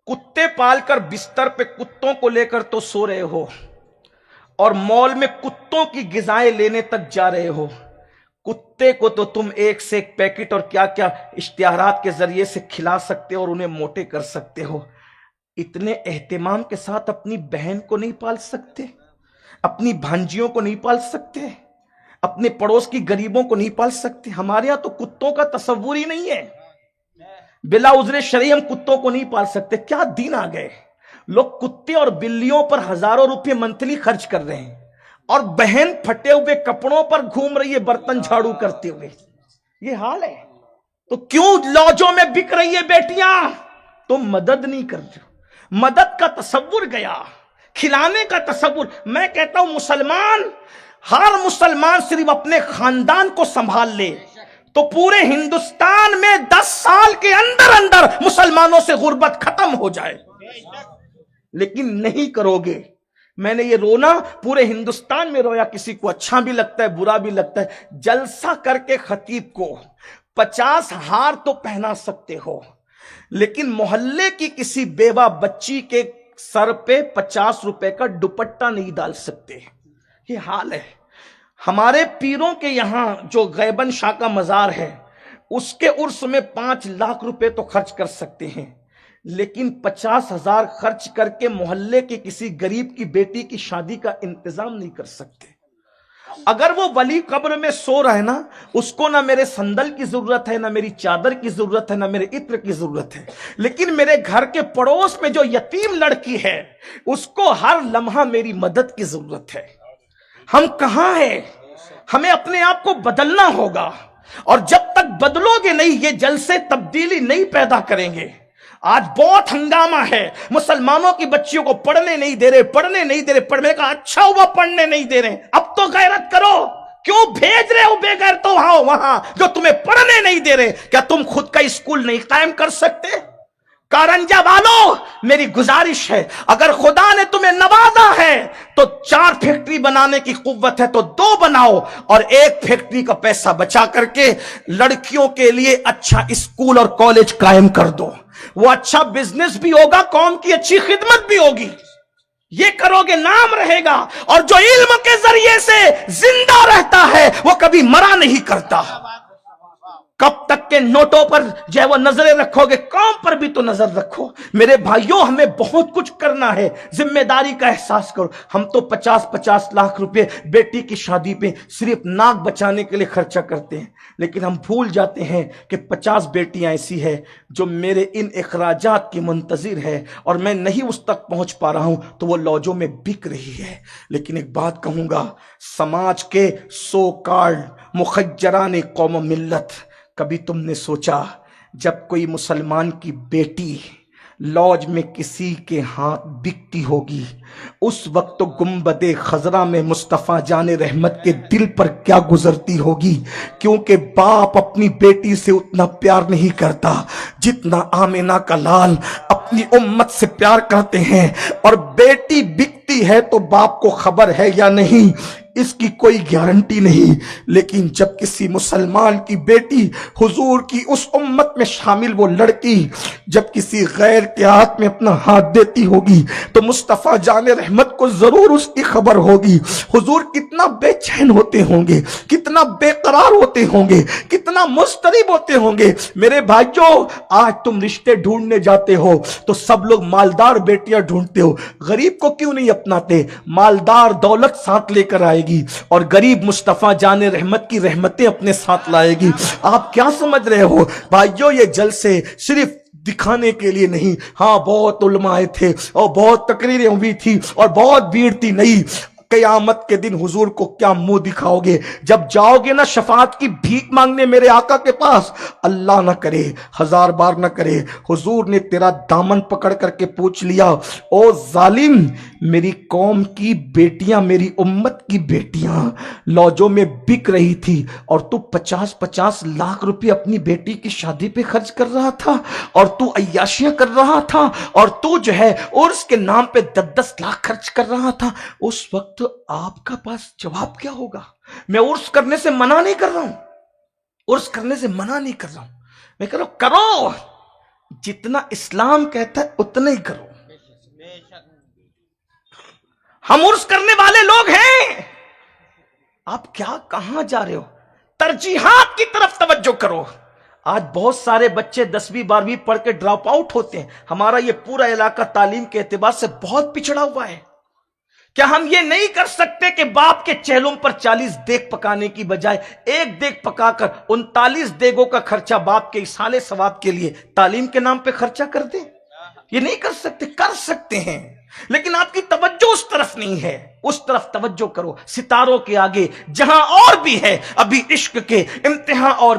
कुत्ते पालकर बिस्तर पे कुत्तों को लेकर तो सो रहे हो, और मॉल में कुत्तों की ग़िज़ाएं लेने तक जा रहे हो। कुत्ते को तो तुम एक से एक पैकेट और क्या क्या इश्तिहारात के जरिए से खिला सकते हो और उन्हें मोटे कर सकते हो। इतने एहतिमाम के साथ अपनी बहन को नहीं पाल सकते, अपनी भांजियों को नहीं पाल सकते, अपने पड़ोस की गरीबों को नहीं पाल सकते। हमारे यहां तो कुत्तों का तसव्वुर ही नहीं है। बिला उज़्र शरई हम कुत्तों को नहीं पाल सकते। क्या दिन आ गए, लोग कुत्ते और बिल्लियों पर हजारों रुपए मंथली खर्च कर रहे हैं, और बहन फटे हुए कपड़ों पर घूम रही है बर्तन झाड़ू करते हुए। ये हाल है तो क्यों लॉजों में बिक रही है बेटियां? तुम मदद नहीं कर रहे हो। मदद का तसव्वुर गया, खिलाने का तसव्वुर। मैं कहता हूं मुसलमान, हर मुसलमान सिर्फ अपने खानदान को संभाल ले तो पूरे हिंदुस्तान में 10 साल के अंदर अंदर मुसलमानों से गुर्बत खत्म हो जाए। लेकिन नहीं करोगे। मैंने ये रोना पूरे हिंदुस्तान में रोया, किसी को अच्छा भी लगता है, बुरा भी लगता है। जलसा करके खतीब को 50 हार तो पहना सकते हो, लेकिन मोहल्ले की किसी बेवा बच्ची के सर पे 50 रुपए का दुपट्टा नहीं डाल सकते। ये हाल है। हमारे पीरों के यहां जो गैबन शाह का मजार है, उसके उर्स में 5 लाख रुपए तो खर्च कर सकते हैं, लेकिन 50,000 खर्च करके मोहल्ले के किसी गरीब की बेटी की शादी का इंतजाम नहीं कर सकते। अगर वो वली कब्र में सो रहा है ना, उसको ना मेरे संदल की जरूरत है, ना मेरी चादर की जरूरत है, ना मेरे इत्र की जरूरत है, लेकिन मेरे घर के पड़ोस में जो यतीम लड़की है, उसको हर लम्हा मेरी मदद की जरूरत है। हम कहां हैं? हमें अपने आप को बदलना होगा, और जब तक बदलोगे नहीं, ये जलसे तब्दीली नहीं पैदा करेंगे। आज बहुत हंगामा है, मुसलमानों की बच्चियों को पढ़ने नहीं दे रहे, पढ़ने नहीं दे रहे। पढ़ने का अच्छा हुआ, पढ़ने नहीं दे रहे। अब तो गैरत करो, क्यों भेज रहे हो बेगैर तो वहां जो तुम्हें पढ़ने नहीं दे रहे? क्या तुम खुद का स्कूल नहीं कायम कर सकते? कारंजा वालों, मेरी गुजारिश है, अगर खुदा ने तुम्हें नवाजा है तो 4 फैक्ट्री बनाने की कुव्वत है तो 2 बनाओ, और 1 फैक्ट्री का पैसा बचा करके लड़कियों के लिए अच्छा स्कूल और कॉलेज कायम कर दो। वो अच्छा बिजनेस भी होगा, कौम की अच्छी खिदमत भी होगी। ये करोगे, नाम रहेगा। और जो इल्म के जरिए से जिंदा रहता है वो कभी मरा नहीं करता। कब तक के नोटों पर जो है वो नजरें रखोगे? कौम पर भी तो नजर रखो। मेरे भाइयों, हमें बहुत कुछ करना है, जिम्मेदारी का एहसास करो। हम तो 50-50 लाख रुपए बेटी की शादी पे सिर्फ नाक बचाने के लिए खर्चा करते हैं, लेकिन हम भूल जाते हैं कि 50 बेटियां ऐसी है जो मेरे इन अखराजात की मुंतजिर है, और मैं नहीं उस तक पहुंच पा रहा हूं तो वो लॉजों में बिक रही है। लेकिन एक बात कहूंगा, समाज के सो कॉल्ड मुखज्जरान कौम मिल्लत, कभी तुमने सोचा जब कोई मुसलमान की बेटी लॉज में किसी के हाथ बिकती होगी, उस वक्त तो गुंबदे खजरा में मुस्तफा जाने रहमत के दिल पर क्या गुजरती होगी? क्योंकि बाप अपनी बेटी से उतना प्यार नहीं करता जितना आमिना का लाल अपनी उम्मत से प्यार करते हैं। और बेटी बिकती है तो बाप को खबर है या नहीं, इसकी कोई गारंटी नहीं। लेकिन जब किसी मुसलमान की बेटी हुजूर की उस उम्मत में शामिल वो लड़की जब किसी गैर के हाथ में अपना हाथ देती होगी तो मुस्तफा जाने रहमत को जरूर उसकी खबर होगी। हुजूर कितना बेचैन होते होंगे, कितना बेकरार होते होंगे, कितना मुस्तरिब होते होंगे। मेरे भाइयों, आज तुम रिश्ते ढूंढने जाते हो तो सब लोग मालदार बेटियां ढूंढते हो, गरीब को क्यों नहीं अपनाते? मालदार दौलत साथ लेकर आएगी और गरीब मुस्तफा जाने रहमत की रहमतें अपने साथ लाएगी। आप क्या समझ रहे हो भाइयों? ये जलसे सिर्फ दिखाने के लिए नहीं। हाँ, बहुत उलमाए थे और बहुत तकरीरें हुई थी और बहुत भीड़ थी, नहीं। क़यामत के दिन हुजूर को क्या मुंह दिखाओगे? जब जाओगे ना शफाअत की भीख मांगने मेरे आका के पास, अल्लाह ना करे, 1000 बार ना करे, हुजूर ने तेरा दामन पकड़ करके पूछ लिया, ओ जालिम, मेरी कौम की बेटियां, मेरी उम्मत की बेटियां लॉजों में बिक रही थी और तू 50-50 लाख रुपए अपनी बेटी की शादी पे खर्च कर रहा था, और तू अय्याशियां कर रहा था, और तू जो है उर्स के नाम पे 10-10 लाख खर्च कर रहा था। उस वक्त तो आपका पास जवाब क्या होगा? मैं उर्स करने से मना नहीं कर रहा हूं, उर्स करने से मना नहीं कर रहा हूं, मैं कह रहा हूं करो, जितना इस्लाम कहता है उतना ही करो। हम उर्स करने वाले लोग हैं, आप क्या कहां जा रहे हो? तरजीहात की तरफ तवज्जो करो। आज बहुत सारे बच्चे 10वीं 12वीं पढ़ के ड्रॉप आउट होते हैं। हमारा ये पूरा इलाका तालीम के एतबार से बहुत पिछड़ा हुआ है। क्या हम ये नहीं कर सकते कि बाप के चेहलों पर 40 देग पकाने की बजाय एक देग पकाकर 39 देगों का खर्चा बाप के इसाले सवाब के लिए तालीम के नाम पे खर्चा कर दे? ये नहीं कर सकते? कर सकते हैं, लेकिन आपकी तवज्जो उस तरफ नहीं है। उस तरफ तवज्जो करो, सितारों के आगे जहां और भी है अभी इश्क के इम्तिहान और